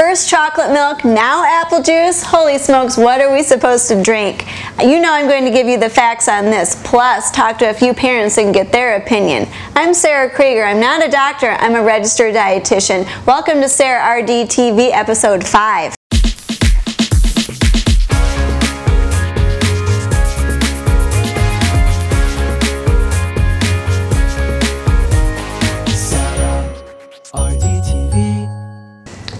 First chocolate milk, now apple juice. Holy smokes, what are we supposed to drink? You know I'm going to give you the facts on this, plus talk to a few parents and get their opinion. I'm Sarah Krieger. I'm not a doctor, I'm a registered dietitian. Welcome to Sarah RD TV episode 5.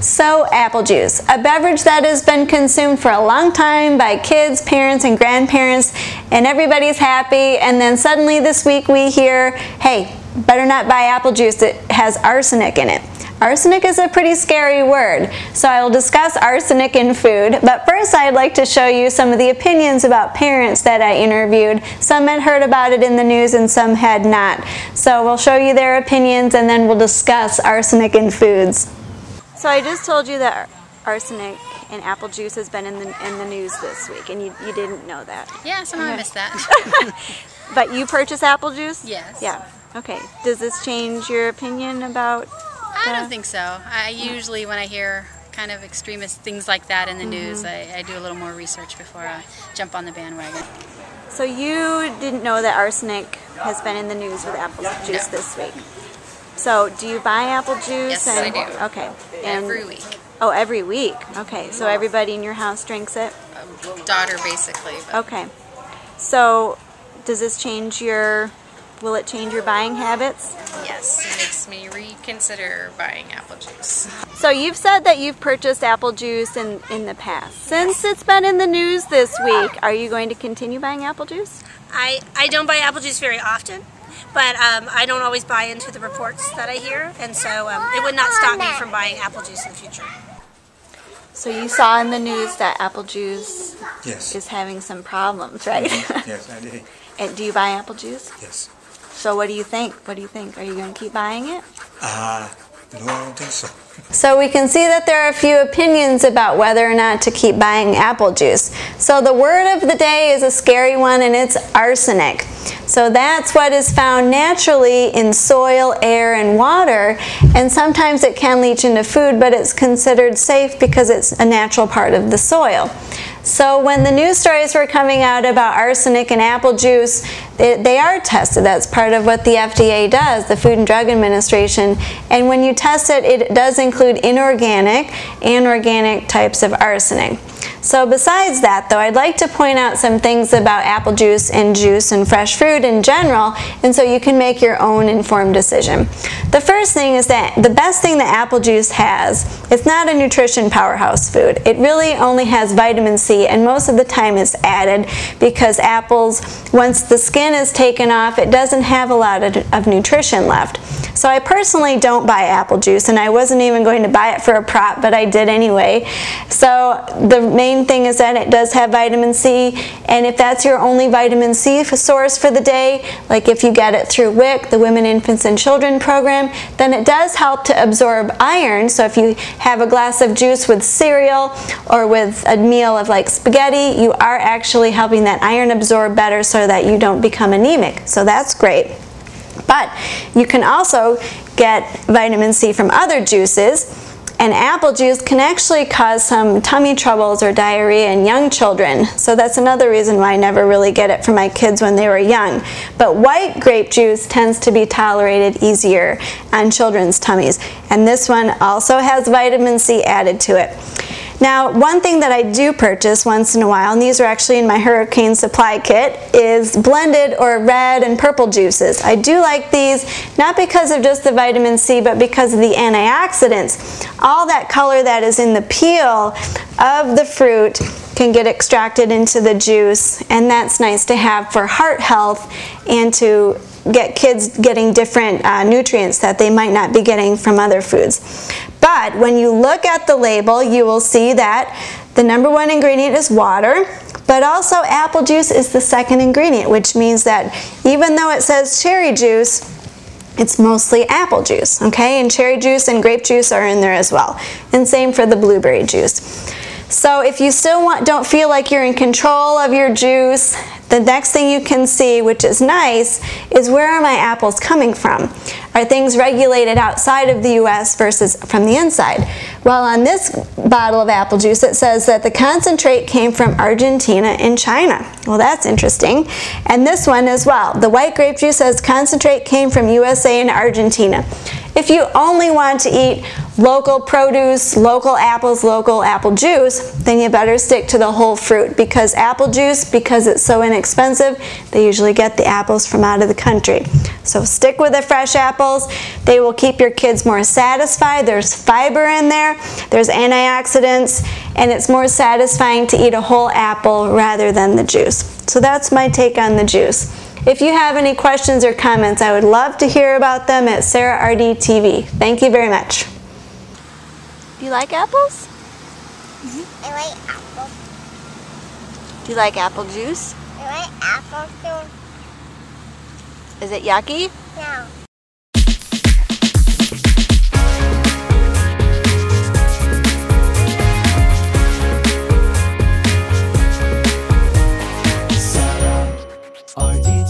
So, apple juice, a beverage that has been consumed for a long time by kids, parents, and grandparents, and everybody's happy, and then suddenly this week we hear, hey, better not buy apple juice, it has arsenic in it. Arsenic is a pretty scary word, so I will discuss arsenic in food, but first I'd like to show you some of the opinions about parents that I interviewed. Some had heard about it in the news and some had not. So we'll show you their opinions and then we'll discuss arsenic in foods. So I just told you that arsenic in apple juice has been in the news this week, and you didn't know that. Yeah, somehow I missed that. But you purchase apple juice? Yes. Yeah. Okay. Does this change your opinion about? I don't think so. I usually, when I hear kind of extremist things like that in the news, I do a little more research before I jump on the bandwagon. So you didn't know that arsenic has been in the news with apple juice this week? So, do you buy apple juice? Yes, I do. Okay. And, every week. Oh, every week. Okay. So everybody in your house drinks it? Daughter, basically. But. Okay. So, does this change will it change your buying habits? Yes, it makes me reconsider buying apple juice. So you've said that you've purchased apple juice in the past. Since it's been in the news this week, are you going to continue buying apple juice? I don't buy apple juice very often, but I don't always buy into the reports that I hear, and so it would not stop me from buying apple juice in the future. So you saw in the news that apple juice is having some problems, right? Yes, I did. And do you buy apple juice? Yes. So what do you think? What do you think? Are you going to keep buying it? No, I don't think so. So we can see that there are a few opinions about whether or not to keep buying apple juice. So the word of the day is a scary one, and it's arsenic. So that's what is found naturally in soil, air, and water, and sometimes it can leach into food, but it's considered safe because it's a natural part of the soil. So when the news stories were coming out about arsenic in apple juice, they are tested. That's part of what the FDA does, the Food and Drug Administration. And when you test it, it does include inorganic and organic types of arsenic. So besides that, though, I'd like to point out some things about apple juice and fresh fruit in general, and so you can make your own informed decision. The first thing is that the best thing that apple juice has, it's not a nutrition powerhouse food. It really only has vitamin C, and most of the time it's added because apples, once the skin is taken off, it doesn't have a lot of nutrition left. So I personally don't buy apple juice, and I wasn't even going to buy it for a prop, but I did anyway. So the main thing is that it does have vitamin C, and if that's your only vitamin C source for the day, like if you get it through WIC, the Women, Infants, and Children program, then it does help to absorb iron. So if you have a glass of juice with cereal or with a meal of like spaghetti, you are actually helping that iron absorb better so that you don't become anemic. So that's great. But you can also get vitamin C from other juices, and apple juice can actually cause some tummy troubles or diarrhea in young children. So that's another reason why I never really get it for my kids when they were young. But white grape juice tends to be tolerated easier on children's tummies. And this one also has vitamin C added to it. Now, one thing that I do purchase once in a while, and these are actually in my hurricane supply kit, is blended or red and purple juices. I do like these, not because of just the vitamin C, but because of the antioxidants. All that color that is in the peel of the fruit can get extracted into the juice, and that's nice to have for heart health and to get kids getting different nutrients that they might not be getting from other foods. But when you look at the label, you will see that the #1 ingredient is water, but also apple juice is the second ingredient, which means that even though it says cherry juice, it's mostly apple juice, okay? And cherry juice and grape juice are in there as well. And same for the blueberry juice. So if you still don't feel like you're in control of your juice, the next thing you can see, which is nice, is where are my apples coming from? Are things regulated outside of the U.S. versus from the inside? Well, on this bottle of apple juice, it says that the concentrate came from Argentina and China. Well, that's interesting. And this one as well. The white grape juice says concentrate came from USA and Argentina. If you only want to eat local produce, local apples, local apple juice, then you better stick to the whole fruit, because apple juice, because it's so inexpensive, they usually get the apples from out of the country. So stick with the fresh apples. They will keep your kids more satisfied. There's fiber in there, there's antioxidants, and it's more satisfying to eat a whole apple rather than the juice. So that's my take on the juice. If you have any questions or comments, I would love to hear about them at Sarah RD TV. Thank you very much. Do you like apples? I like apples. Do you like apple juice? I like apples too. Is it yucky? No. RD